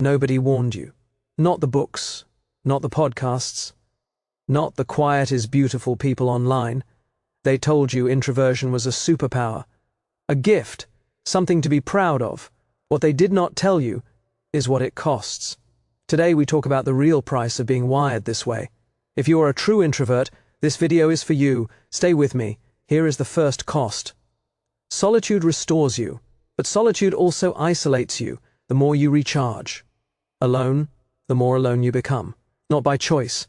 Nobody warned you. Not the books, not the podcasts, not the quiet is beautiful people online. They told you introversion was a superpower, a gift, something to be proud of. What they did not tell you is what it costs. Today we talk about the real price of being wired this way. If you are a true introvert, this video is for you. Stay with me. Here is the first cost. Solitude restores you, but solitude also isolates you the more you recharge. Alone, the more alone you become. Not by choice.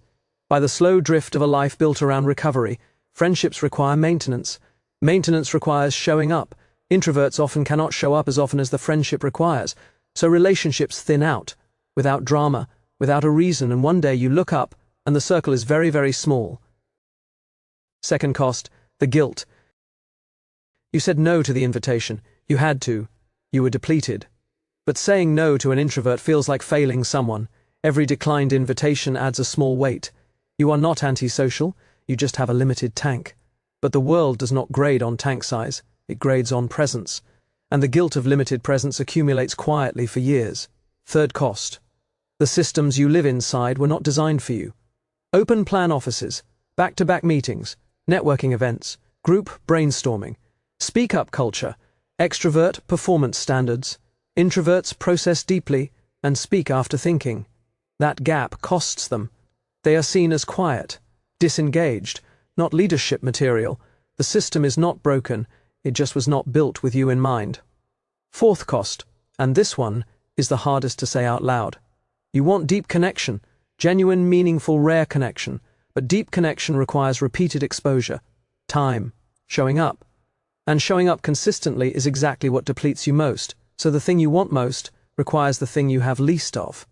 By the slow drift of a life built around recovery. Friendships require maintenance. Maintenance requires showing up. Introverts often cannot show up as often as the friendship requires. So relationships thin out, without drama, without a reason, and one day you look up and the circle is very, very small. Second cost, the guilt. You said no to the invitation. You had to. You were depleted. But saying no to an introvert feels like failing someone. Every declined invitation adds a small weight. You are not antisocial, you just have a limited tank. But the world does not grade on tank size, it grades on presence. And the guilt of limited presence accumulates quietly for years. Third cost. The systems you live inside were not designed for you. Open plan offices, back-to-back meetings, networking events, group brainstorming, speak-up culture, extrovert performance standards. Introverts process deeply and speak after thinking. That gap costs them. They are seen as quiet, disengaged, not leadership material. The system is not broken, it just was not built with you in mind. Fourth cost, and this one is the hardest to say out loud. You want deep connection, genuine, meaningful, rare connection, but deep connection requires repeated exposure, time, showing up. And showing up consistently is exactly what depletes you most. So the thing you want most requires the thing you have least of.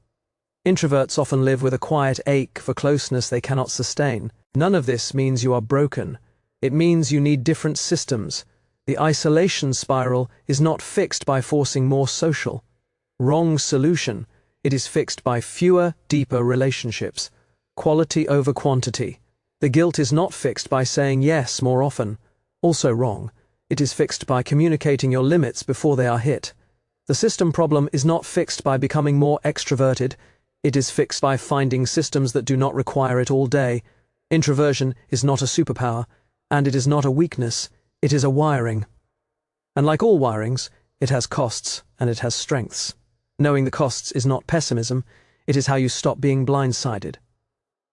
Introverts often live with a quiet ache for closeness they cannot sustain. None of this means you are broken. It means you need different systems. The isolation spiral is not fixed by forcing more social. Wrong solution. It is fixed by fewer, deeper relationships. Quality over quantity. The guilt is not fixed by saying yes more often. Also wrong. It is fixed by communicating your limits before they are hit. The system problem is not fixed by becoming more extroverted. It is fixed by finding systems that do not require it all day. Introversion is not a superpower, and it is not a weakness. It is a wiring. And like all wirings, it has costs and it has strengths. Knowing the costs is not pessimism. It is how you stop being blindsided.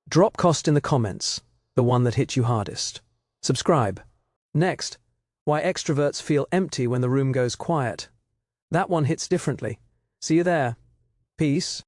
Drop cost in the comments, the one that hit you hardest. Subscribe. Next, why extroverts feel empty when the room goes quiet. That one hits differently. See you there. Peace.